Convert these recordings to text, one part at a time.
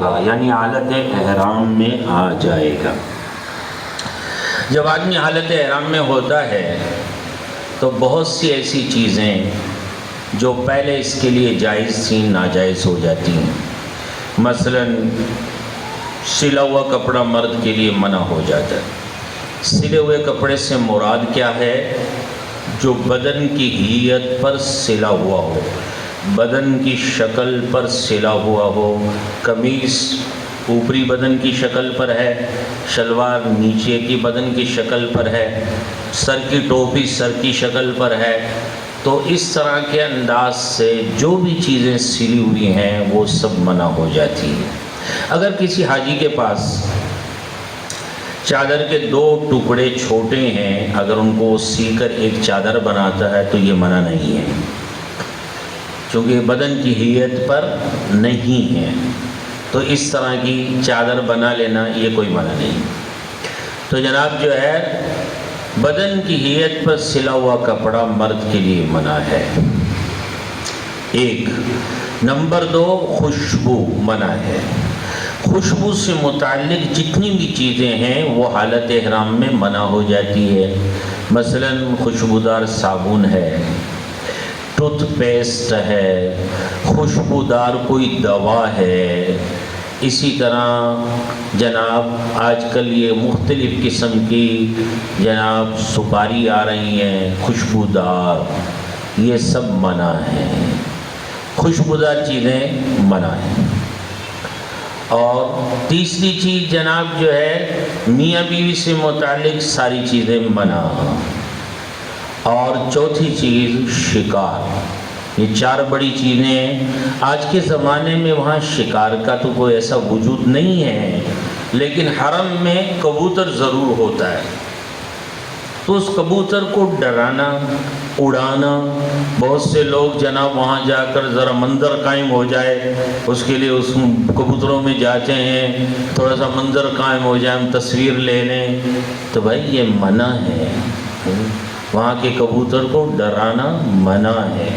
گا، یعنی حالت احرام میں آ جائے گا۔ جب آدمی حالت احرام میں ہوتا ہے تو بہت سی ایسی چیزیں جو پہلے اس کے لیے جائز تھیں ناجائز ہو جاتی ہیں۔ مثلاً سلا ہوا کپڑا مرد کے لیے منع ہو جاتا ہے۔ سلے ہوئے کپڑے سے مراد کیا ہے؟ جو بدن کی ہیئت پر سلا ہوا ہو، بدن کی شکل پر سلا ہوا ہو۔ قمیص اوپری بدن کی شکل پر ہے، شلوار نیچے کی بدن کی شکل پر ہے، سر کی ٹوپی سر کی شکل پر ہے، تو اس طرح کے انداز سے جو بھی چیزیں سلی ہوئی ہیں وہ سب منع ہو جاتی ہیں۔ اگر کسی حاجی کے پاس چادر کے 2 ٹکڑے چھوٹے ہیں، اگر ان کو سی کر ایک چادر بناتا ہے تو یہ منع نہیں ہے، چونکہ بدن کی ہیئت پر نہیں ہے، تو اس طرح کی چادر بنا لینا یہ کوئی منع نہیں۔ تو جناب جو ہے بدن کی ہیئت پر سلا ہوا کپڑا مرد کے لیے منع ہے۔ 1 نمبر 2 خوشبو منع ہے۔ خوشبو سے متعلق جتنی بھی چیزیں ہیں وہ حالت احرام میں منع ہو جاتی ہے۔ مثلاً خوشبودار صابن ہے، ٹوتھ پیسٹ ہے، خوشبودار کوئی دوا ہے، اسی طرح جناب آج کل یہ مختلف قسم کی جناب سپاری آ رہی ہیں خوشبودار، یہ سب منع ہیں۔ خوشبودار چیزیں منع ہیں۔ اور تیسری چیز جناب جو ہے میاں بیوی سے متعلق ساری چیزیں منع۔ اور چوتھی چیز شکار۔ یہ 4 بڑی چیزیں ہیں۔ آج کے زمانے میں وہاں شکار کا تو کوئی ایسا وجود نہیں ہے، لیکن حرم میں کبوتر ضرور ہوتا ہے، تو اس کبوتر کو ڈرانا اڑانا، بہت سے لوگ جناب وہاں جا کر ذرا منظر قائم ہو جائے اس کے لیے اس کبوتروں میں جاتے ہیں، تھوڑا سا منظر قائم ہو جائے، ہم تصویر لے لیں، تو بھائی یہ منع ہے۔ وہاں کے کبوتر کو ڈرانا منع ہے،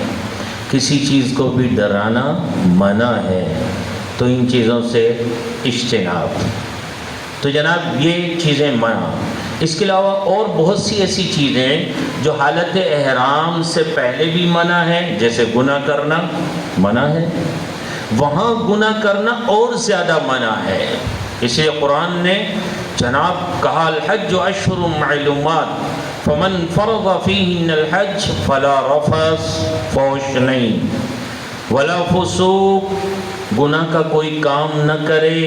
کسی چیز کو بھی ڈرانا منع ہے، تو ان چیزوں سے اجتناب۔ تو جناب یہ چیزیں منع۔ اس کے علاوہ اور بہت سی ایسی چیزیں جو حالت احرام سے پہلے بھی منع ہے، جیسے گناہ کرنا منع ہے، وہاں گناہ کرنا اور زیادہ منع ہے۔ اس لیے قرآن نے جناب کہا الحج اشہر معلومات فمن فرض فیہن الحج فلا رفث، فحش نہیں، ولا فسوق، گناہ کا کوئی کام نہ کرے،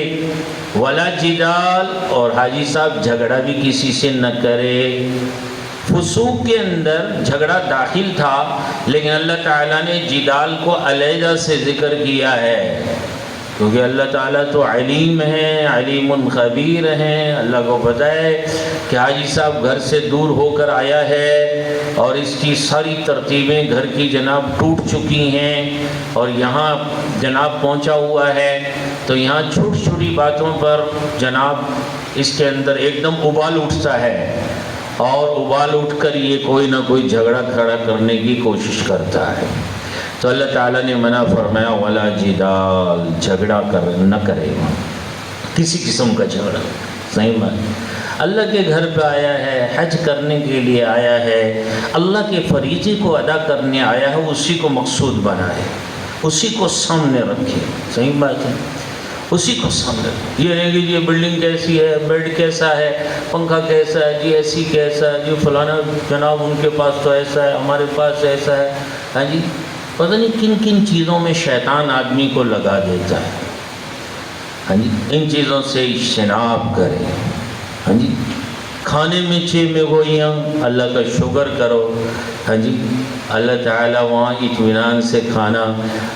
ولا جدال، اور حاجی صاحب جھگڑا بھی کسی سے نہ کرے۔ فسوق کے اندر جھگڑا داخل تھا، لیکن اللہ تعالیٰ نے جدال کو علیحدہ سے ذکر کیا ہے، کیونکہ اللہ تعالیٰ تو علیم ہے، علیم خبیر ہیں۔ اللہ کو پتہ ہے کہ حاجی صاحب گھر سے دور ہو کر آیا ہے اور اس کی ساری ترتیبیں گھر کی جناب ٹوٹ چکی ہیں اور یہاں جناب پہنچا ہوا ہے، تو یہاں چھوٹی چھوٹی باتوں پر جناب اس کے اندر ایک دم ابال اٹھتا ہے، اور ابال اٹھ کر یہ کوئی نہ کوئی جھگڑا کھڑا کرنے کی کوشش کرتا ہے۔ تو اللہ تعالیٰ نے منع فرمایا ولا جدال، جھگڑا نہ کرے، کسی قسم کا جھگڑا۔ صحیح بات، اللہ کے گھر پہ آیا ہے، حج کرنے کے لیے آیا ہے، اللہ کے فریضے کو ادا کرنے آیا ہے، اسی کو مقصود بنائے، اسی کو سامنے رکھے۔ صحیح بات ہے، اسی کو سامنے رکھے۔ یہ نہیں کہ یہ بلڈنگ کیسی ہے، بیڈ کیسا ہے، پنکھا کیسا ہے، جی اے سی کیسا ہے، جی فلانا جناب ان کے پاس تو ایسا ہے، ہمارے پاس ایسا ہے۔ ہاں جی، پتہ نہیں کن کن چیزوں میں شیطان آدمی کو لگا دیتا ہے۔ ہاں جی، ان چیزوں سے اجتناب کرے۔ ہاں جی، کھانے میں میں گوئیاں، اللہ کا شکر کرو۔ ہاں جی، اللہ تعالیٰ وہاں اطمینان سے کھانا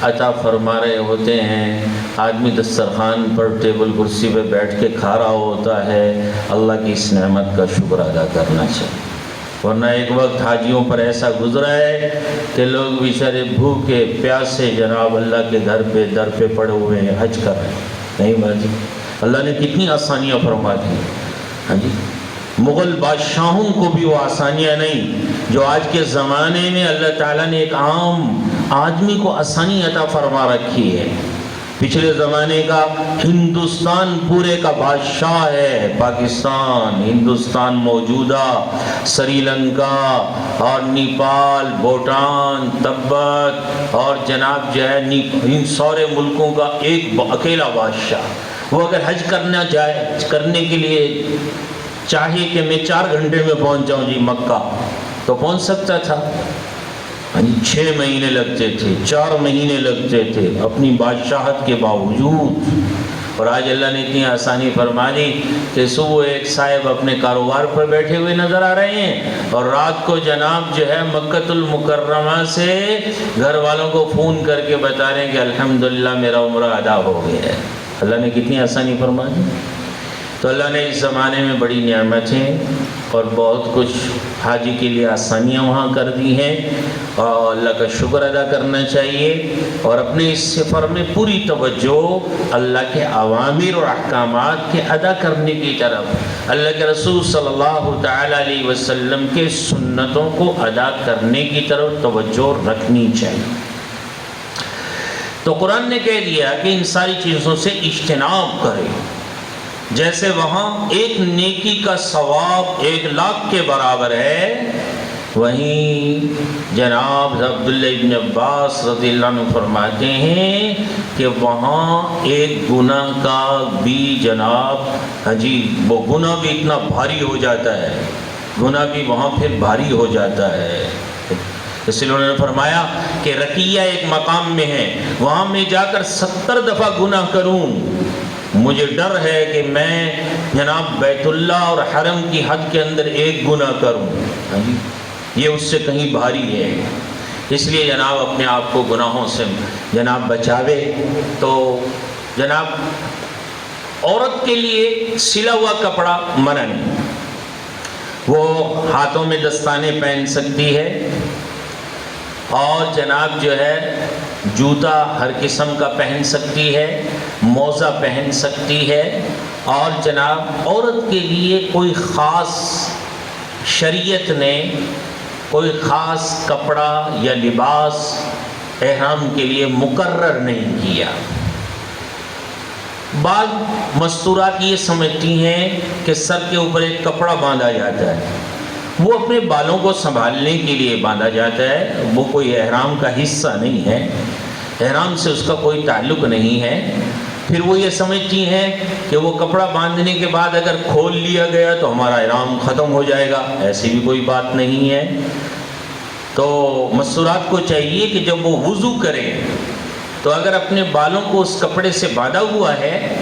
عطا فرما رہے ہوتے ہیں، آدمی دسترخوان پر ٹیبل کرسی پہ بیٹھ کے کھا رہا ہوتا ہے، اللہ کی اس نعمت کا شکر ادا کرنا چاہیے۔ ورنہ ایک وقت حاجیوں پر ایسا گزرا ہے کہ لوگ بیچارے بھوکے پیاسے جناب اللہ کے گھر پہ در پہ پڑے ہوئے ہیں، حج کر رہے ہیں۔ نہیں بات، اللہ نے کتنی آسانیاں فرما دی۔ ہاں جی، مغل بادشاہوں کو بھی وہ آسانیاں نہیں جو آج کے زمانے میں اللہ تعالیٰ نے ایک عام آدمی کو آسانی عطا فرما رکھی ہے۔ پچھلے زمانے کا ہندوستان پورے کا بادشاہ ہے پاکستان، ہندوستان موجودہ سری لنکا اور نیپال، بھوٹان، تبت اور جناب جو ہے ان سارے ملکوں کا ایک اکیلا بادشاہ، وہ اگر حج کرنے کے لیے چاہے کہ میں 4 گھنٹے میں پہنچ جاؤں جی مکہ، تو پہنچ سکتا تھا؟ 6 مہینے لگتے تھے، 4 مہینے لگتے تھے اپنی بادشاہت کے باوجود۔ اور آج اللہ نے اتنی آسانی فرما دی کہ صبح ایک صاحب اپنے کاروبار پر بیٹھے ہوئے نظر آ رہے ہیں اور رات کو جناب جو ہے مکۃ المکرمہ سے گھر والوں کو فون کر کے بتا رہے ہیں کہ الحمدللہ میرا عمرہ ادا ہو گیا ہے۔ اللہ نے کتنی آسانی فرما دی۔ تو اللہ نے اس زمانے میں بڑی نعمتیں اور بہت کچھ حاجی کے لیے آسانیاں وہاں کر دی ہیں، اور اللہ کا شکر ادا کرنا چاہیے، اور اپنے اس سفر میں پوری توجہ اللہ کے اوامر اور احکامات کے ادا کرنے کی طرف، اللہ کے رسول صلی اللہ تعالی علیہ وسلم کے سنتوں کو ادا کرنے کی طرف توجہ رکھنی چاہیے۔ تو قرآن نے کہہ دیا کہ ان ساری چیزوں سے اجتناب کرے، جیسے وہاں ایک نیکی کا ثواب 1,00,000 کے برابر ہے، وہیں جناب عبداللہ ابن عباس رضی اللہ عنہ فرماتے ہیں کہ وہاں ایک گناہ کا بھی جناب وہ گناہ بھی اتنا بھاری ہو جاتا ہے، گناہ بھی وہاں پھر بھاری ہو جاتا ہے۔ اس لیے انہوں نے فرمایا کہ رقیہ ایک مقام میں ہے، وہاں میں جا کر 70 دفعہ گناہ کروں، مجھے ڈر ہے کہ میں جناب بیت اللہ اور حرم کی حد کے اندر ایک گناہ کروں، یہ اس سے کہیں بھاری ہے۔ اس لیے جناب اپنے آپ کو گناہوں سے جناب بچاوے۔ تو جناب عورت کے لیے سلا ہوا کپڑا منع نہیں، وہ ہاتھوں میں دستانے پہن سکتی ہے، اور جناب جو ہے جوتا ہر قسم کا پہن سکتی ہے، موزہ پہن سکتی ہے، اور جناب عورت کے لیے کوئی خاص شریعت نے کوئی خاص کپڑا یا لباس احرام کے لیے مقرر نہیں کیا۔ بعض مستورات یہ سمجھتی ہیں کہ سر کے اوپر ایک کپڑا باندھا جاتا ہے، وہ اپنے بالوں کو سنبھالنے کے لیے باندھا جاتا ہے، وہ کوئی احرام کا حصہ نہیں ہے، احرام سے اس کا کوئی تعلق نہیں ہے۔ پھر وہ یہ سمجھتی ہیں کہ وہ کپڑا باندھنے کے بعد اگر کھول لیا گیا تو ہمارا احرام ختم ہو جائے گا، ایسی بھی کوئی بات نہیں ہے۔ تو مستورات کو چاہیے کہ جب وہ وضو کرے تو اگر اپنے بالوں کو اس کپڑے سے باندھا ہوا ہے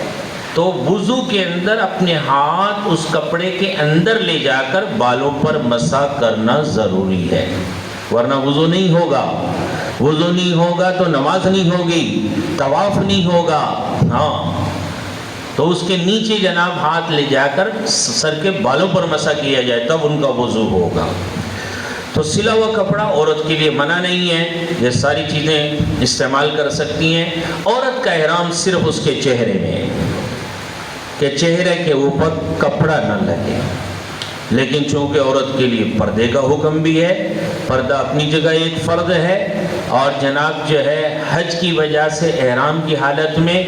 تو وضو کے اندر اپنے ہاتھ اس کپڑے کے اندر لے جا کر بالوں پر مسح کرنا ضروری ہے، ورنہ وضو نہیں ہوگا۔ وضو نہیں ہوگا تو نماز نہیں ہوگی، طواف نہیں ہوگا۔ ہاں، تو اس کے نیچے جناب ہاتھ لے جا کر سر کے بالوں پر مسح کیا جائے تب ان کا وضو ہوگا۔ تو سلا ہوا کپڑا عورت کے لیے منع نہیں ہے، یہ ساری چیزیں استعمال کر سکتی ہیں۔ عورت کا احرام صرف اس کے چہرے میں ہے کہ چہرے کے اوپر کپڑا نہ لگے، لیکن چونکہ عورت کے لیے پردے کا حکم بھی ہے، پردہ اپنی جگہ ایک فرض ہے، اور جناب جو ہے حج کی وجہ سے احرام کی حالت میں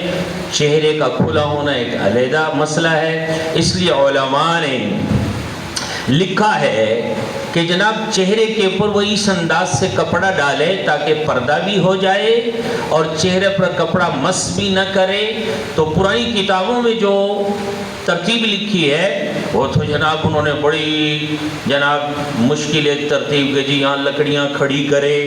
چہرے کا کھلا ہونا ایک علیحدہ مسئلہ ہے۔ اس لیے علماء نے لکھا ہے کہ جناب چہرے کے اوپر وہ اس انداز سے کپڑا ڈالے تاکہ پردہ بھی ہو جائے اور چہرے پر کپڑا مس بھی نہ کرے۔ تو پرانی کتابوں میں جو ترتیب لکھی ہے وہ تو جناب انہوں نے بڑی جناب مشکل ایک ترتیب کہ جی یہاں لکڑیاں کھڑی کرے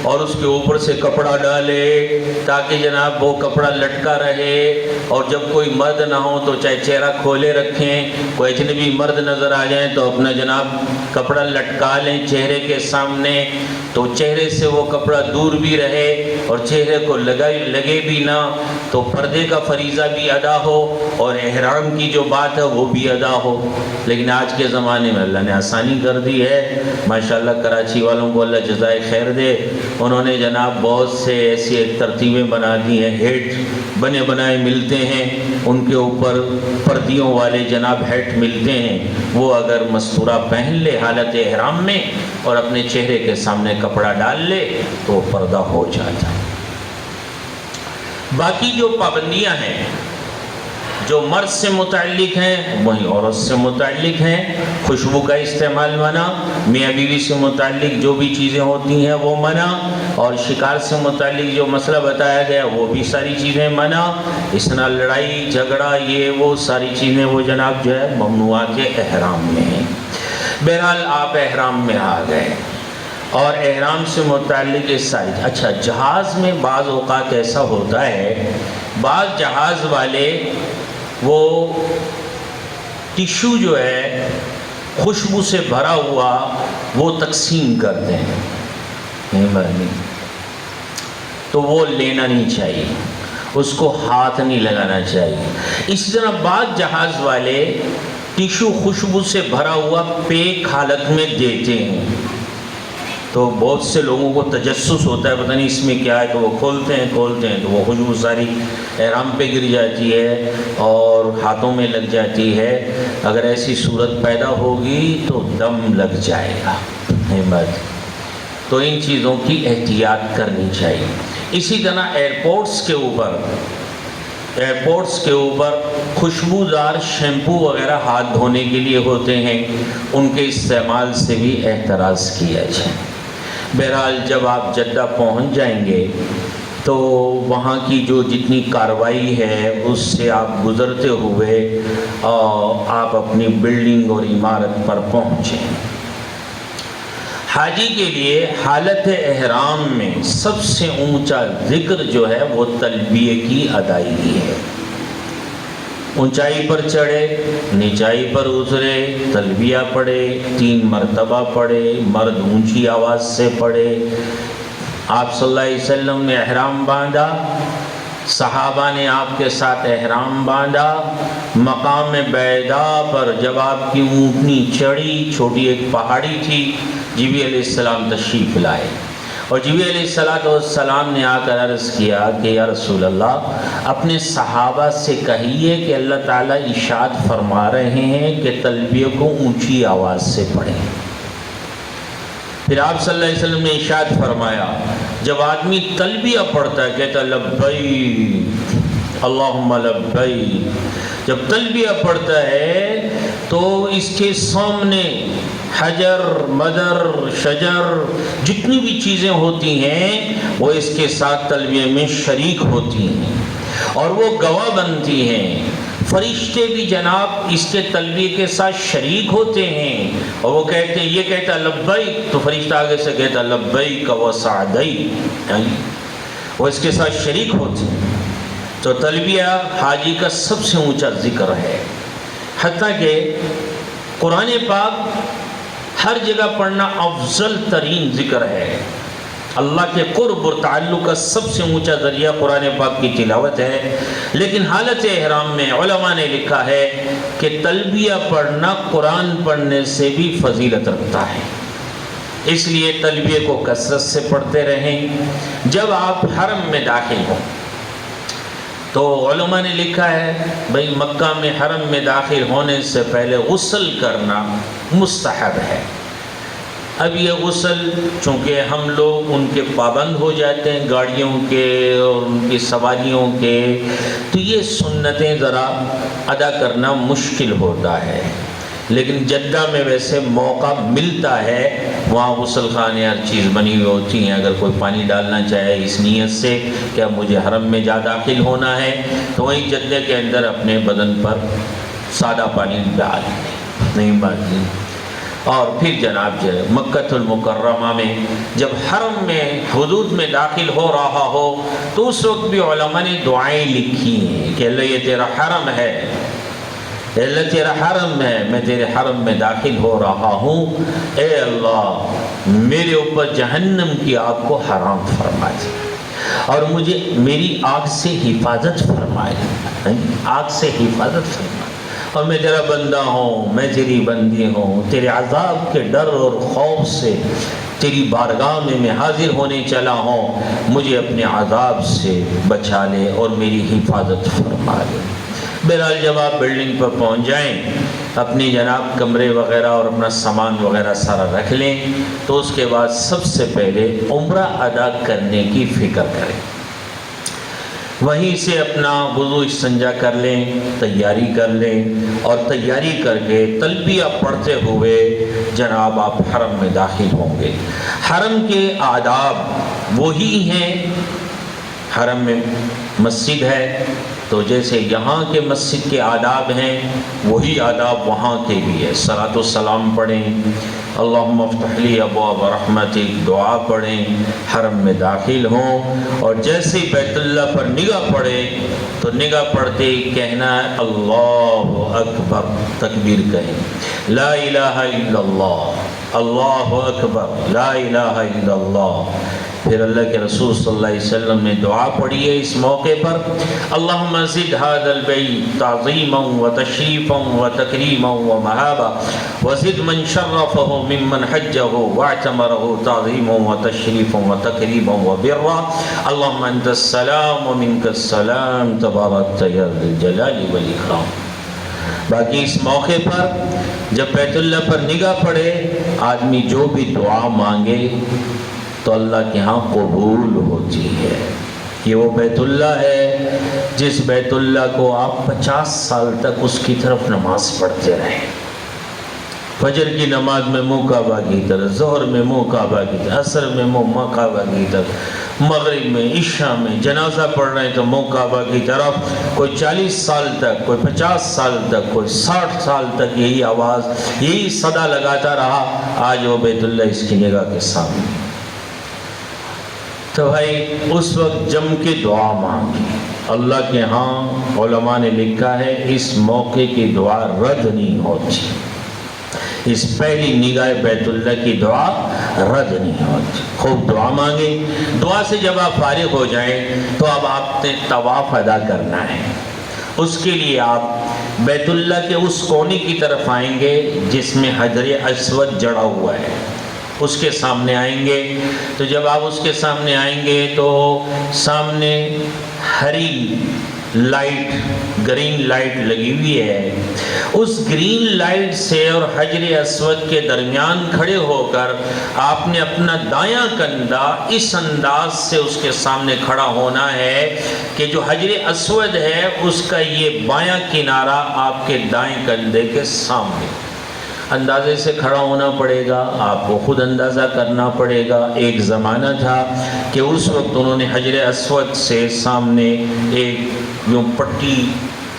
اور اس کے اوپر سے کپڑا ڈالے تاکہ جناب وہ کپڑا لٹکا رہے، اور جب کوئی مرد نہ ہو تو چاہے چہرہ کھولے رکھیں، کوئی اجنبی مرد نظر آ جائیں تو اپنا جناب کپڑا لٹکا لیں چہرے کے سامنے، تو چہرے سے وہ کپڑا دور بھی رہے اور چہرے کو لگے بھی نہ، تو پردے کا فریضہ بھی ادا ہو اور احرام کی جو بات ہے وہ بھی ادا ہو۔ لیکن آج کے زمانے میں اللہ نے آسانی کر دی ہے، ماشاءاللہ کراچی والوں کو اللہ جزائے خیر دے، انہوں نے جناب بہت سے ایسی ایک ترتیبیں بنا دی ہیں، ہیٹ بنے بنائے ملتے ہیں، ان کے اوپر پردیوں والے جناب ہیٹ ملتے ہیں، وہ اگر مستورہ پہن لے حالت احرام میں اور اپنے چہرے کے سامنے کپڑا ڈال لے تو پردہ ہو جاتا ہے۔ باقی جو پابندیاں ہیں جو مرد سے متعلق ہیں وہی عورت سے متعلق ہیں. خوشبو کا استعمال منع، میاں بیوی سے متعلق جو بھی چیزیں ہوتی ہیں وہ منع، اور شکار سے متعلق جو مسئلہ بتایا گیا وہ بھی ساری چیزیں منع. اس طرح لڑائی جھگڑا یہ وہ ساری چیزیں وہ جناب جو ہے ممنوعات احرام میں ہیں. بہرحال آپ احرام میں آ گئے اور احرام سے متعلق اس ساری. اچھا، جہاز میں بعض اوقات ایسا ہوتا ہے، بعض جہاز والے وہ ٹشو جو ہے خوشبو سے بھرا ہوا وہ تقسیم کرتے ہیں، تو وہ لینا نہیں چاہیے، اس کو ہاتھ نہیں لگانا چاہیے. اس طرح بعض جہاز والے ٹشو خوشبو سے بھرا ہوا پیک حالت میں دیتے ہیں، تو بہت سے لوگوں کو تجسس ہوتا ہے، پتہ نہیں اس میں کیا ہے، تو وہ کھولتے ہیں تو وہ خوشبو ساری احرام پہ گر جاتی ہے اور ہاتھوں میں لگ جاتی ہے. اگر ایسی صورت پیدا ہوگی تو دم لگ جائے گا. تو ان چیزوں کی احتیاط کرنی چاہیے. اسی طرح ایئرپورٹس کے اوپر خوشبودار شیمپو وغیرہ ہاتھ دھونے کے لیے ہوتے ہیں، ان کے استعمال سے بھی احتراز کیا جائے. بہرحال جب آپ جدہ پہنچ جائیں گے تو وہاں کی جو جتنی کارروائی ہے اس سے آپ گزرتے ہوئے آپ اپنی بلڈنگ اور عمارت پر پہنچیں. حاجی کے لیے حالت احرام میں سب سے اونچا ذکر جو ہے وہ تلبیہ کی ادائیگی ہے. اونچائی پر چڑھے، نچائی پر اترے، تلبیہ پڑھے، 3 مرتبہ پڑھے، مرد اونچی آواز سے پڑھے. آپ صلی اللہ علیہ وسلم نے احرام باندھا، صحابہ نے آپ کے ساتھ احرام باندھا. مقام بیدا پر جب آپ کی اونٹنی چڑھی، چھوٹی ایک پہاڑی تھی، جبریل علیہ السلام تشریف لائے اور جبریل علیہ السلام نے آ کر عرض کیا کہ یا رسول اللہ، اپنے صحابہ سے کہیے کہ اللہ تعالیٰ ارشاد فرما رہے ہیں کہ تلبیہ کو اونچی آواز سے پڑھیں. پھر آپ صلی اللہ علیہ وسلم نے ارشاد فرمایا، جب آدمی تلبیہ پڑھتا ہے کہتا ہے لبیک اللہم لبیک، جب تلبیہ پڑھتا ہے تو اس کے سامنے حجر، مدر، شجر، جتنی بھی چیزیں ہوتی ہیں وہ اس کے ساتھ تلبیہ میں شریک ہوتی ہیں اور وہ گواہ بنتی ہیں. فرشتے بھی جناب اس کے تلبیہ کے ساتھ شریک ہوتے ہیں اور وہ کہتے ہیں، یہ کہتا لبیک تو فرشتہ آگے سے کہتا لبیک و سعدیک، وہ اس کے ساتھ شریک ہوتے ہیں. تو تلبیہ حاجی کا سب سے اونچا ذکر ہے، حتیٰ کہ قرآن پاک ہر جگہ پڑھنا افضل ترین ذکر ہے. اللہ کے قرب اور تعلق کا سب سے اونچا ذریعہ قرآن پاک کی تلاوت ہے. لیکن حالت احرام میں علماء نے لکھا ہے کہ تلبیہ پڑھنا قرآن پڑھنے سے بھی فضیلت رکھتا ہے، اس لیے تلبیہ کو کثرت سے پڑھتے رہیں. جب آپ حرم میں داخل ہوں تو علماء نے لکھا ہے بھئی مکہ میں حرم میں داخل ہونے سے پہلے غسل کرنا مستحب ہے. اب یہ غسل چونکہ ہم لوگ ان کے پابند ہو جاتے ہیں، گاڑیوں کے اور ان کی سواریوں کے، تو یہ سنتیں ذرا ادا کرنا مشکل ہوتا ہے. لیکن جدہ میں ویسے موقع ملتا ہے، وہاں غسل خانے ہر چیز بنی ہوئی ہوتی ہیں. اگر کوئی پانی ڈالنا چاہے اس نیت سے کہ اب مجھے حرم میں جا داخل ہونا ہے تو وہیں جدہ کے اندر اپنے بدن پر سادہ پانی ڈال نہیں باقی. اور پھر جناب جو مکہ المکرمہ میں جب حرم میں حدود میں داخل ہو رہا ہو تو اس وقت بھی علماء نے دعائیں لکھی ہیں کہ اللہ یہ تیرا حرم ہے، اللہ تیرا حرم ہے، میں تیرے حرم میں داخل ہو رہا ہوں، اے اللہ میرے اوپر جہنم کی آگ کو حرام فرما دے اور مجھے میری آگ سے حفاظت فرمائے، آگ سے حفاظت فرمائے، اور میں تیرا بندہ ہوں، میں تیری بندی ہوں، تیرے عذاب کے ڈر اور خوف سے تیری بارگاہ میں حاضر ہونے چلا ہوں، مجھے اپنے عذاب سے بچا لے اور میری حفاظت فرما لے. بہرحال جب آپ بلڈنگ پر پہنچ جائیں اپنی جناب کمرے وغیرہ اور اپنا سامان وغیرہ سارا رکھ لیں تو اس کے بعد سب سے پہلے عمرہ ادا کرنے کی فکر کریں. وہیں سے اپنا وضو استنجا کر لیں، تیاری کر لیں، اور تیاری کر کے تلبیہ پڑھتے ہوئے جناب آپ حرم میں داخل ہوں گے۔ حرم کے آداب وہی ہیں، حرم میں مسجد ہے تو جیسے یہاں کے مسجد کے آداب ہیں وہی آداب وہاں کے بھی ہے۔ صلاۃ والسلام پڑھیں، اللہم افتح لی ابواب رحمتک، دعا پڑھیں، حرم میں داخل ہوں، اور جیسے بیت اللہ پر نگاہ پڑے تو نگاہ پڑتے ہی کہنا ہے اللہ اکبر، تکبیر کہیں، لا الہ الا اللہ، اللہ اکبر، لا الہ الا اللہ۔ پھر اللہ کے رسول صلی اللہ علیہ وسلم نے دعا پڑھی ہے اس موقع پر، اللہم زد ھذا البیت تعظیما وتشریفا وتکریما ومہابا وزد من شرفہ ممن حجہ واعتمرہ تعظیما وتشریفا وتکریما وبرا اللہم انت السلام ومنک السلام تبارکت یا ذا الجلال والاکرام۔ باقی اس موقع پر جب بیت اللہ پر نگاہ پڑے آدمی جو بھی دعا مانگے تو اللہ کے ہاں قبول ہوتی ہے۔ یہ وہ بیت اللہ ہے جس بیت اللہ کو آپ 50 سال تک اس کی طرف نماز پڑھتے رہے، فجر کی نماز میں منہ کعبہ کی طرف، ظہر میں منہ کعبہ کی طرف، عصر میں منہ کعبہ کی طرف، مغرب میں، عشاء میں جنازہ پڑھ رہے ہیں تو منہ کعبہ کی طرف۔ کوئی 40 سال تک، کوئی 50 سال تک، کوئی 60 سال تک یہی آواز، یہی صدا لگاتا رہا۔ آج وہ بیت اللہ اس کی نگاہ کے سامنے۔ تو بھائی اس وقت جم کے دعا مانگی۔ اللہ کے ہاں علماء نے لکھا ہے اس موقع کی دعا رد نہیں ہوتی، اس پہلی نگاہ بیت اللہ کی دعا رد نہیں ہوتی۔ خوب دعا مانگے۔ دعا سے جب آپ فارغ ہو جائیں تو اب آپ نے طواف ادا کرنا ہے۔ اس کے لیے آپ بیت اللہ کے اس کونے کی طرف آئیں گے جس میں حجر اسود جڑا ہوا ہے، اس کے سامنے آئیں گے۔ تو جب آپ اس کے سامنے آئیں گے تو سامنے ہری لائٹ، گرین لائٹ لگی ہوئی ہے، اس گرین لائٹ سے اور حجر اسود کے درمیان کھڑے ہو کر آپ نے اپنا دایاں کندھا اس انداز سے اس کے سامنے کھڑا ہونا ہے کہ جو حجر اسود ہے اس کا یہ بایاں کنارہ آپ کے دائیں کندھے کے سامنے۔ اندازے سے کھڑا ہونا پڑے گا، آپ کو خود اندازہ کرنا پڑے گا۔ ایک زمانہ تھا کہ اس وقت انہوں نے حجر اسود سے سامنے ایک یوں پٹی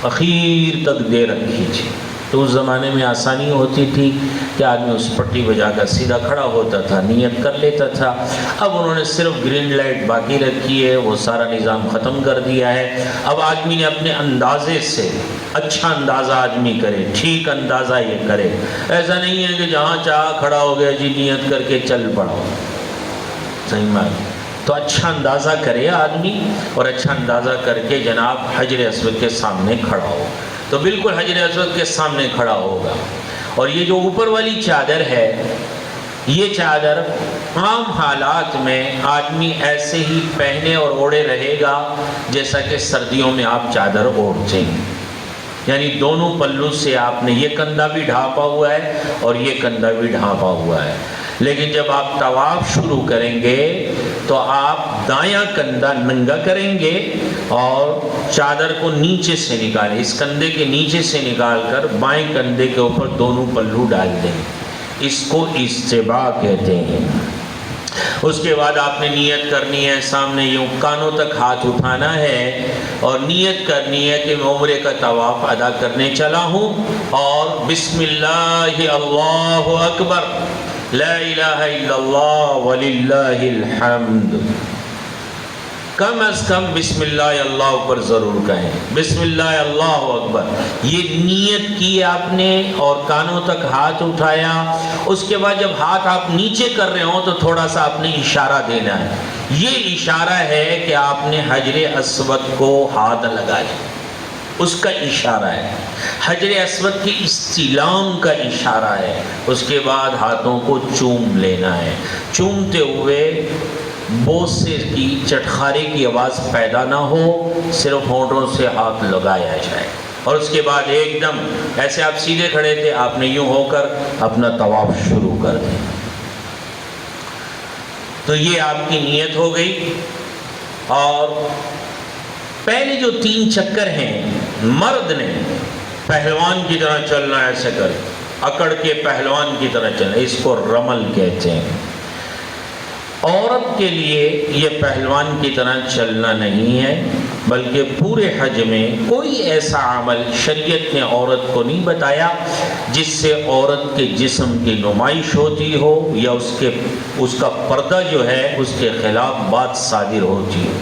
اخیر تک دے رکھی تھی، تو اس زمانے میں آسانی ہوتی تھی کہ آدمی اس پٹی بجا کر سیدھا کھڑا ہوتا تھا، نیت کر لیتا تھا۔ اب انہوں نے صرف گرین لائٹ باقی رکھی ہے، وہ سارا نظام ختم کر دیا ہے۔ اب آدمی نے اپنے اندازے سے اچھا اندازہ آدمی کرے، ٹھیک اندازہ یہ کرے۔ ایسا نہیں ہے کہ جہاں چاہا کھڑا ہو گیا جی نیت کر کے چل پڑا، صحیح بات۔ تو اچھا اندازہ کرے آدمی، اور اچھا اندازہ کر کے جناب حجر اسود کے سامنے کھڑا ہو۔ تو بالکل حجر اسود کے سامنے کھڑا ہوگا، اور یہ جو اوپر والی چادر ہے، یہ چادر عام حالات میں آدمی ایسے ہی پہنے اور اوڑے رہے گا جیسا کہ سردیوں میں آپ چادر اوڑھتے ہیں، یعنی دونوں پلو سے آپ نے یہ کندھا بھی ڈھانپا ہوا ہے اور یہ کندھا بھی ڈھانپا ہوا ہے۔ لیکن جب آپ طواف شروع کریں گے تو آپ دایاں کندھا ننگا کریں گے اور چادر کو نیچے سے نکالیں، اس کندھے کے نیچے سے نکال کر بائیں کندھے کے اوپر دونوں پلو ڈال دیں، اس کو استباء کہتے ہیں۔ اس کے بعد آپ نے نیت کرنی ہے، سامنے یوں کانوں تک ہاتھ اٹھانا ہے اور نیت کرنی ہے کہ میں عمرے کا طواف ادا کرنے چلا ہوں، اور بسم اللہ اللہ اکبر لا الہ الا اللہ وللہ الحمد، کم از کم بسم اللہ اللہ اکبر ضرور کہیں، بسم اللہ اللہ اکبر۔ یہ نیت کی آپ نے اور کانوں تک ہاتھ اٹھایا۔ اس کے بعد جب ہاتھ آپ نیچے کر رہے ہوں تو تھوڑا سا آپ نے اشارہ دینا ہے، یہ اشارہ ہے کہ آپ نے حجر اسود کو ہاتھ لگایا، اس کا اشارہ ہے، حجر اسود کی استلام کا اشارہ ہے۔ اس کے بعد ہاتھوں کو چوم لینا ہے، چومتے ہوئے بوسے کی چٹخارے کی آواز پیدا نہ ہو، صرف ہونٹوں سے ہاتھ لگایا جائے، اور اس کے بعد ایک دم ایسے آپ سیدھے کھڑے تھے، آپ نے یوں ہو کر اپنا طواف شروع کر دیا۔ تو یہ آپ کی نیت ہو گئی، اور پہلے جو 3 چکر ہیں مرد نے پہلوان کی طرح چلنا، ایسے کر اکڑ کے پہلوان کی طرح چلنا، اس کو رمل کہتے ہیں۔ عورت کے لیے یہ پہلوان کی طرح چلنا نہیں ہے، بلکہ پورے حج میں کوئی ایسا عمل شریعت نے عورت کو نہیں بتایا جس سے عورت کے جسم کی نمائش ہوتی ہو یا اس کا پردہ جو ہے اس کے خلاف بات صادر ہوتی ہو۔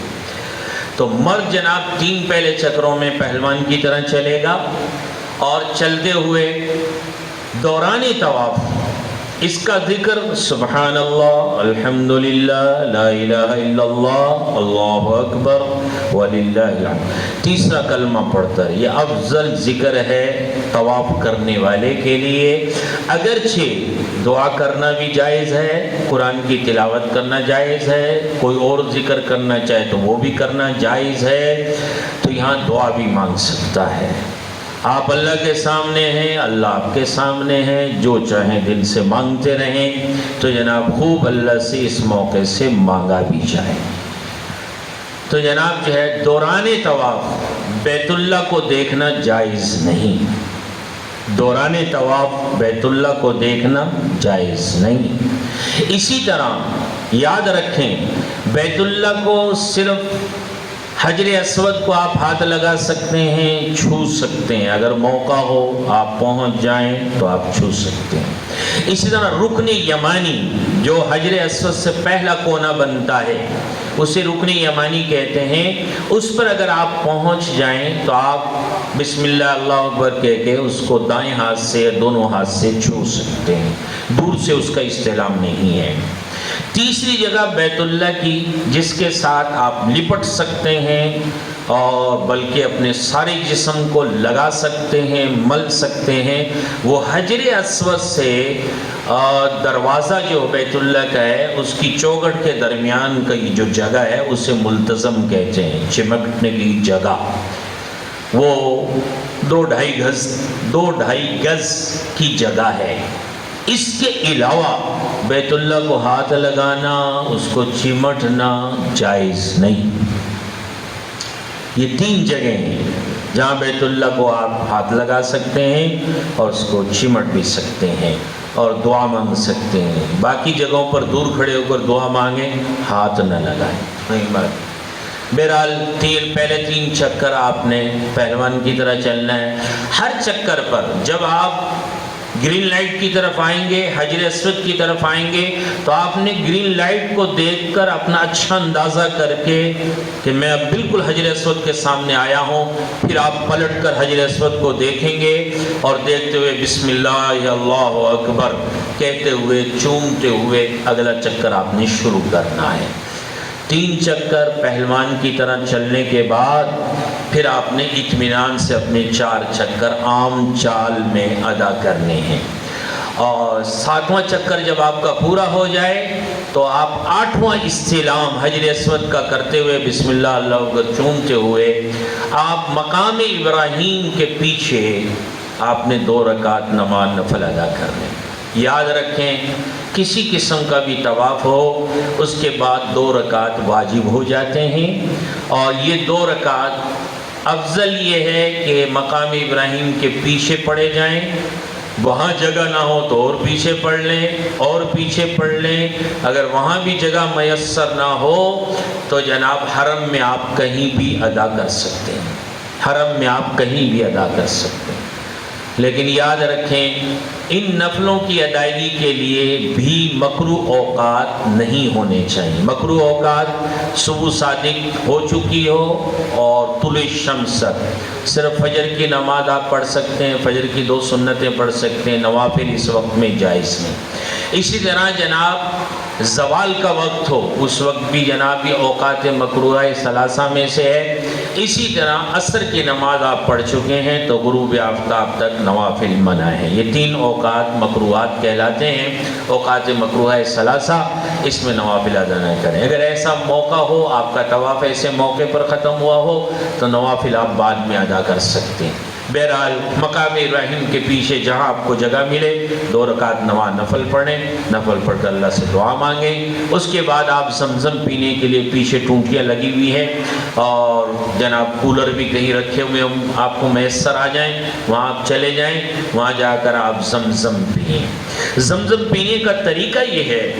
تو مرد جناب 3 پہلے چکروں میں پہلوان کی طرح چلے گا، اور چلتے ہوئے دوران طواف اس کا ذکر سبحان اللہ، الحمدللہ، لا الہ الا اللہ، اللہ اکبر وللہ الحمد، تیسرا کلمہ پڑھتا ہے۔ یہ افضل ذکر ہے طواف کرنے والے کے لیے، اگرچہ دعا کرنا بھی جائز ہے، قرآن کی تلاوت کرنا جائز ہے، کوئی اور ذکر کرنا چاہے تو وہ بھی کرنا جائز ہے، تو یہاں دعا بھی مانگ سکتا ہے۔ آپ اللہ کے سامنے ہیں، اللہ آپ کے سامنے ہیں، جو چاہیں دل سے مانگتے رہیں، تو جناب خوب اللہ سے اس موقع سے مانگا بھی جائے۔ تو جناب جو ہے دوران طواف بیت اللہ کو دیکھنا جائز نہیں، دوران طواف بیت اللہ کو دیکھنا جائز نہیں۔ اسی طرح یاد رکھیں بیت اللہ کو صرف حجر اسود کو آپ ہاتھ لگا سکتے ہیں، چھو سکتے ہیں، اگر موقع ہو آپ پہنچ جائیں تو آپ چھو سکتے ہیں۔ اسی طرح رکن یمانی جو حجر اسود سے پہلا کونا بنتا ہے اسے رکن یمانی کہتے ہیں، اس پر اگر آپ پہنچ جائیں تو آپ بسم اللہ اللہ اکبر کہہ کے اس کو دائیں ہاتھ سے دونوں ہاتھ سے چھو سکتے ہیں، دور سے اس کا استعلام نہیں ہے۔ تیسری جگہ بیت اللہ کی جس کے ساتھ آپ لپٹ سکتے ہیں اور بلکہ اپنے سارے جسم کو لگا سکتے ہیں، مل سکتے ہیں، وہ حجر اسود سے دروازہ جو بیت اللہ کا ہے اس کی چوگٹ کے درمیان کا جو جگہ ہے اسے ملتزم کہتے ہیں، چمٹنے کی جگہ، وہ 2-2.5 گز کی جگہ ہے۔ اس کے علاوہ بیت اللہ کو ہاتھ لگانا، اس کو چمٹنا جائز نہیں۔ یہ 3 جگہیں ہیں جہاں بیت اللہ کو آپ ہاتھ لگا سکتے ہیں اور اس کو چمٹ بھی سکتے ہیں اور دعا مانگ سکتے ہیں۔ باقی جگہوں پر دور کھڑے ہو کر دعا مانگیں، ہاتھ نہ لگائیں، نہیں بات۔ بہرحال پہلے 3 چکر آپ نے پہلوان کی طرح چلنا ہے۔ ہر چکر پر جب آپ گرین لائٹ کی طرف آئیں گے، حجر اسود کی طرف آئیں گے، تو آپ نے گرین لائٹ کو دیکھ کر اپنا اچھا اندازہ کر کے کہ میں اب بالکل حجر اسود کے سامنے آیا ہوں، پھر آپ پلٹ کر حجر اسود کو دیکھیں گے اور دیکھتے ہوئے بسم اللہ اللہ اکبر کہتے ہوئے چومتے ہوئے اگلا چکر آپ نے شروع کرنا ہے۔ 3 چکر پہلوان کی طرح چلنے کے بعد پھر آپ نے اطمینان سے اپنے 4 چکر عام چال میں ادا کرنے ہیں، اور 7واں چکر جب آپ کا پورا ہو جائے تو آپ 8واں استلام حجر اسود کا کرتے ہوئے بسم اللہ اللہ اکبر چومتے ہوئے آپ مقام ابراہیم کے پیچھے آپ نے 2 رکعت نماز نفل ادا کرنے۔ یاد رکھیں کسی قسم کا بھی طواف ہو اس کے بعد 2 رکعت واجب ہو جاتے ہیں، اور یہ 2 رکعت افضل یہ ہے کہ مقام ابراہیم کے پیچھے پڑھے جائیں، وہاں جگہ نہ ہو تو اور پیچھے پڑھ لیں اور پیچھے پڑھ لیں، اگر وہاں بھی جگہ میسر نہ ہو تو جناب حرم میں آپ کہیں بھی ادا کر سکتے ہیں، حرم میں آپ کہیں بھی ادا کر سکتے ہیں۔ لیکن یاد رکھیں ان نفلوں کی ادائیگی کے لیے بھی مکروہ اوقات نہیں ہونے چاہیے۔ مکروہ اوقات صبح صادق ہو چکی ہو اور طلوع شمس تک، صرف فجر کی نماز آپ پڑھ سکتے ہیں، فجر کی 2 سنتیں پڑھ سکتے ہیں، نوافل اس وقت میں جائز نہیں۔ اسی طرح جناب زوال کا وقت ہو اس وقت بھی جناب یہ اوقات مکروہ ثلاثہ میں سے ہے۔ اسی طرح عصر کی نماز آپ پڑھ چکے ہیں تو غروب آفتاب تک نوافل منع ہے۔ یہ 3 اوقات مکروہات کہلاتے ہیں، اوقات مکروہ ثلاثہ، اس میں نوافل ادا نہ کریں۔ اگر ایسا موقع ہو آپ کا طواف ایسے موقع پر ختم ہوا ہو تو نوافل آپ بعد میں ادا کر سکتے ہیں۔ بہرحال مقام ابراہیم کے پیچھے جہاں آپ کو جگہ ملے 2 رکعت نفل پڑھیں، نفل پڑھ کر اللہ سے دعا مانگیں۔ اس کے بعد آپ زمزم پینے کے لیے پیچھے ٹونٹیاں لگی ہوئی ہیں اور جناب کولر بھی کہیں رکھے ہوئے آپ کو میسر آ جائیں، وہاں آپ چلے جائیں، وہاں جا کر آپ زمزم پئیں۔ زمزم پینے کا طریقہ یہ ہے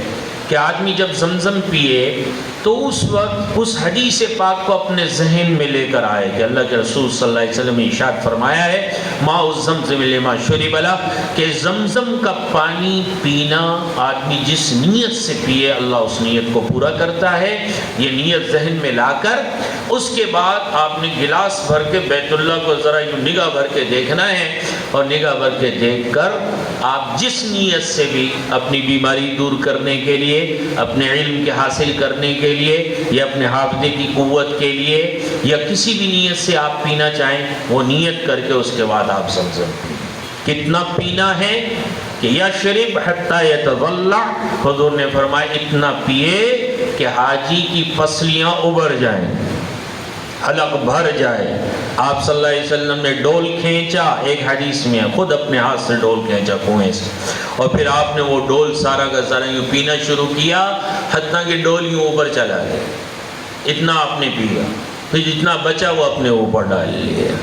کہ آدمی جب زمزم پیے تو اس وقت اس حدیث پاک کو اپنے ذہن میں لے کر آئے کہ اللہ کے رسول صلی اللہ علیہ وسلم نے ارشاد فرمایا ہے ماء الزمزم لما شرب لہ، کہ زمزم کا پانی پینا آدمی جس نیت سے پیے اللہ اس نیت کو پورا کرتا ہے۔ یہ نیت ذہن میں لا کر اس کے بعد آپ نے گلاس بھر کے بیت اللہ کو ذرا یوں نگاہ بھر کے دیکھنا ہے اور نگاہ بھر کے دیکھ کر آپ جس نیت سے بھی اپنی بیماری دور کرنے کے لیے، اپنے علم کے حاصل کرنے کے لیے یا اپنے حافظے کی قوت کے لیے یا کسی بھی نیت سے آپ پینا چاہیں وہ نیت کر کے اس کے بعد آپ زمزم پئیں۔ کتنا پینا ہے کہ یشرب حتی یتضلع، حضور نے فرمایا اتنا پیے کہ حاجی کی پسلیاں ابھر جائیں، حلق بھر جائے۔ آپ صلی اللہ علیہ وسلم نے ڈول کھینچا، ایک حدیث میں خود اپنے ہاتھ سے ڈول کھینچا کنویں سے، اور پھر آپ نے وہ ڈول سارا کا سارا یوں پینا شروع کیا حتیٰ کہ ڈول یوں اوپر چلا گیا۔ اتنا آپ نے پیا، پھر جتنا بچا وہ اپنے اوپر ڈال لیا۔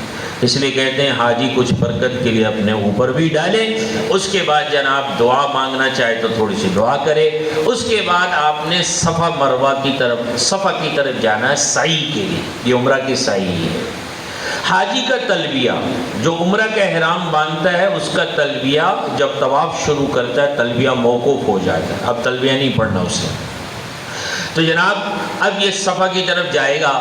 اس لیے کہتے ہیں حاجی کچھ برکت کے لیے اپنے اوپر بھی ڈالے۔ اس کے بعد جناب دعا مانگنا چاہے تو تھوڑی سی دعا کرے۔ اس کے بعد آپ نے صفا مروہ کی طرف جانا ہے سعی کے لیے، یہ عمرہ کی سعی ہے۔ حاجی کا تلبیہ جو عمرہ کا احرام باندھتا ہے اس کا تلبیہ جب طواف شروع کرتا ہے تلبیہ موقوف ہو جاتا ہے، اب تلبیہ نہیں پڑھنا اسے۔ تو جناب اب یہ صفا کی طرف جائے گا،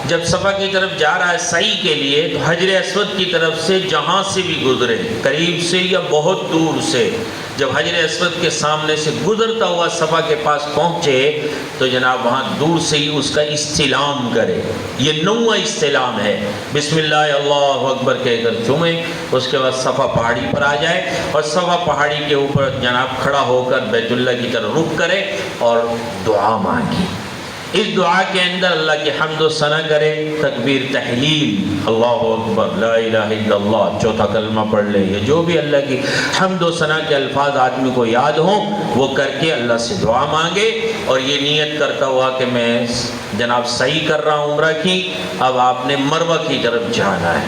جب صفا کی طرف جا رہا ہے سعی کے لیے تو حجر اسود کی طرف سے جہاں سے بھی گزرے، قریب سے یا بہت دور سے، جب حجر اسود کے سامنے سے گزرتا ہوا صفا کے پاس پہنچے تو جناب وہاں دور سے ہی اس کا استلام کرے۔ یہ 9واں استلام ہے، بسم اللہ اللہ اکبر کہہ کر چومے۔ اس کے بعد صفا پہاڑی پر آ جائے اور صفا پہاڑی کے اوپر جناب کھڑا ہو کر بیت اللہ کی طرف رخ کرے اور دعا مانگی۔ اس دعا کے اندر اللہ کی حمد و ثنا کرے، تکبیر تحلیل اللہ اکبر لا الہ الا اللہ، چوتھا کلمہ پڑھ لے، یہ جو بھی اللہ کی حمد و ثنا کے الفاظ آدمی کو یاد ہوں وہ کر کے اللہ سے دعا مانگے، اور یہ نیت کرتا ہوا کہ میں جناب سعی کر رہا ہوں عمرہ کی، اب آپ نے مروہ کی طرف جانا ہے۔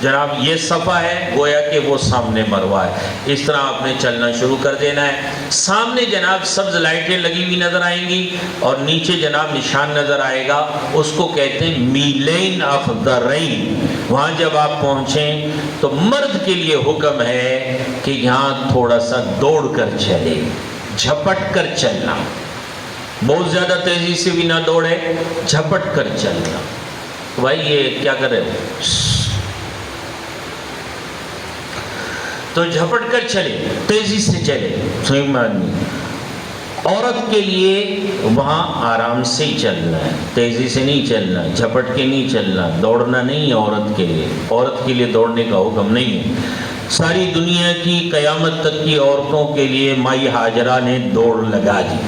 جناب یہ صفا ہے گویا کہ وہ سامنے مروہ ہے، اس طرح آپ نے چلنا شروع کر دینا ہے۔ سامنے جناب سبز لائٹیں لگی ہوئی نظر آئیں گی اور نیچے جناب نشان نظر آئے گا، اس کو کہتے ہیں میلین اخضرین۔ وہاں جب آپ پہنچیں تو مرد کے لیے حکم ہے کہ یہاں تھوڑا سا دوڑ کر چلے، جھپٹ کر چلنا، بہت زیادہ تیزی سے بھی نہ دوڑے، جھپٹ کر چلنا۔ بھائی یہ کیا کرے، تو جھپٹ کر چلے، تیزی سے چلے۔ عورت کے لیے وہاں آرام سے ہی چلنا ہے، تیزی سے نہیں چلنا، جھپٹ کے نہیں چلنا، دوڑنا نہیں ہے عورت کے لیے، عورت کے لیے دوڑنے کا حکم نہیں ہے۔ ساری دنیا کی قیامت تک کی عورتوں کے لیے مائی ہاجرہ نے دوڑ لگا دی،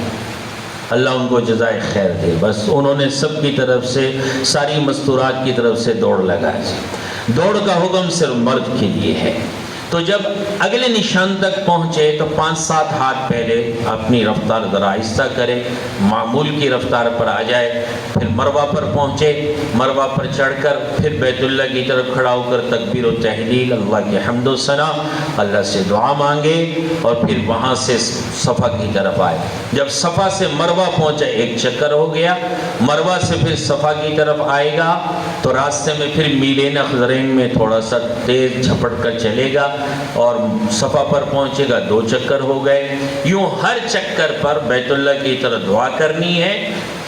اللہ ان کو جزائے خیر دے، بس انہوں نے سب کی طرف سے ساری مستورات کی طرف سے دوڑ لگا دی۔ دوڑ کا حکم صرف مرد کے لیے ہے۔ تو جب اگلے نشان تک پہنچے تو 5-7 ہاتھ پہلے اپنی رفتار ذرا آہستہ کرے، معمول کی رفتار پر آ جائے، پھر مروہ پر پہنچے، مروہ پر چڑھ کر پھر بیت اللہ کی طرف کھڑا ہو کر تکبیر و تحلیل، اللہ کی حمد و ثنا، اللہ سے دعا مانگے اور پھر وہاں سے صفا کی طرف آئے۔ جب صفا سے مروہ پہنچا 1 چکر ہو گیا، مروہ سے پھر صفا کی طرف آئے گا تو راستے میں پھر میلین اخضرین میں تھوڑا سا تیز جھپٹ کر چلے گا اور صفا پر پہنچے گا، 2 چکر ہو گئے۔ یوں ہر چکر پر بیت اللہ کی طرف دعا کرنی ہے،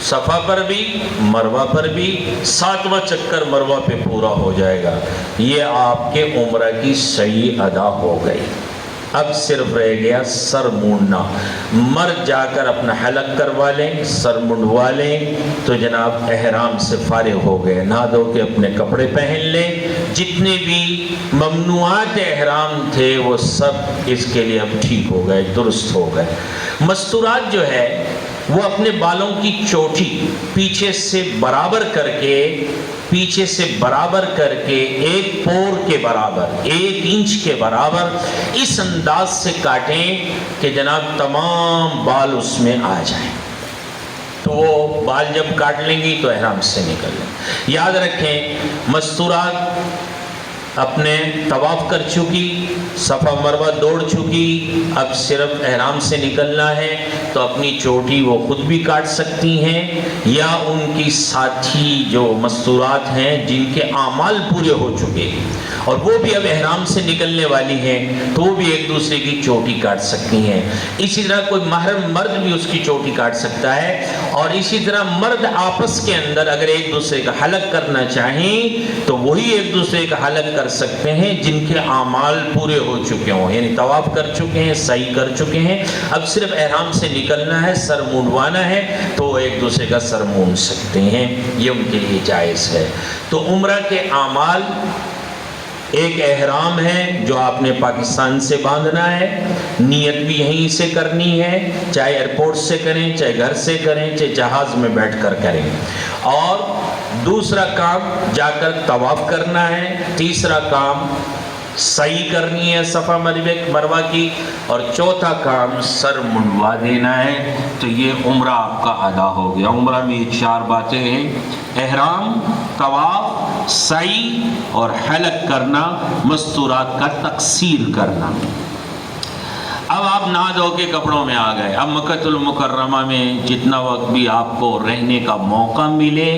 صفا پر بھی مروہ پر بھی، 7واں چکر مروہ پہ پورا ہو جائے گا۔ یہ آپ کے عمرہ کی سعی ادا ہو گئی۔ اب صرف رہ گیا سر مونڈنا، مرد جا کر اپنا حلق کروا لیں، سر منڈوا لیں تو جناب احرام سے فارغ ہو گئے، نہا دھو کے اپنے کپڑے پہن لیں، جتنے بھی ممنوعات احرام تھے وہ سب اس کے لیے اب ٹھیک ہو گئے، درست ہو گئے۔ مستورات جو ہے وہ اپنے بالوں کی چوٹی پیچھے سے برابر کر کے پیچھے سے برابر کر کے 1 پور کے برابر 1 انچ کے برابر اس انداز سے کاٹیں کہ جناب تمام بال اس میں آ جائیں. تو وہ بال جب کاٹ لیں گی تو احرام سے نکل لیں. یاد رکھیں مستورات اپنے طواف کر چکی، صفا مروہ دوڑ چکی، اب صرف احرام سے نکلنا ہے تو اپنی چوٹی وہ خود بھی کاٹ سکتی ہیں یا ان کی ساتھی جو مستورات ہیں جن کے اعمال پورے ہو چکے اور وہ بھی اب احرام سے نکلنے والی ہیں تو وہ بھی ایک دوسرے کی چوٹی کاٹ سکتی ہیں. اسی طرح کوئی محرم مرد بھی اس کی چوٹی کاٹ سکتا ہے. اور اسی طرح مرد آپس کے اندر اگر ایک دوسرے کا حلق کرنا چاہیں تو وہی ایک دوسرے کا حلق کر سکتے ہیں جن کے اعمال پورے ہو چکے ہوں، یعنی طواف کر چکے ہیں، سعی کر چکے ہیں، اب صرف احرام سے نکلنا ہے، سر مونڈوانا ہے تو وہ ایک دوسرے کا سر مونڈ سکتے ہیں، یہ ان کے لیے جائز ہے. تو عمرہ کے اعمال ایک احرام ہے جو آپ نے پاکستان سے باندھنا ہے، نیت بھی یہیں سے کرنی ہے، چاہے ایئرپورٹ سے کریں، چاہے گھر سے کریں، چاہے جہاز میں بیٹھ کر کریں. اور دوسرا کام جا کر طواف کرنا ہے. تیسرا کام سعی کرنی ہے صفا مروہ کی. اور چوتھا کام سر منڈوا دینا ہے. تو یہ عمرہ آپ کا ادا ہو گیا. عمرہ میں یہ 4 باتیں ہیں: احرام، طواف، سعی اور حلق کرنا، مستورات کا تقصیر کرنا. اب آپ نہا دھو کے کپڑوں میں آ گئے. اب مکۃ المکرمہ میں جتنا وقت بھی آپ کو رہنے کا موقع ملے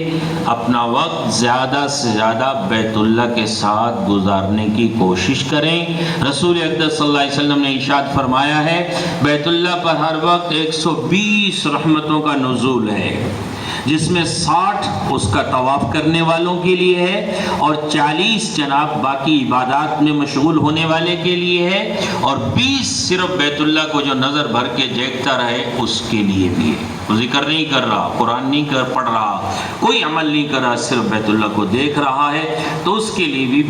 اپنا وقت زیادہ سے زیادہ بیت اللہ کے ساتھ گزارنے کی کوشش کریں. رسول اقدس صلی اللہ علیہ وسلم نے ارشاد فرمایا ہے بیت اللہ پر ہر وقت 120 رحمتوں کا نزول ہے، جس میں 60 اس کا طواف کرنے والوں کے لیے ہے اور 40 جناب باقی عبادات میں مشغول ہونے والے کے لیے ہے اور 20 صرف بیت اللہ کو جو نظر بھر کے دیکھتا رہے اس کے لیے بھی ہے. وہ ذکر نہیں کر رہا، قرآن نہیں پڑھ رہا، کوئی عمل نہیں کر رہا، صرف بیت اللہ کو دیکھ رہا ہے تو اس کے لیے بھی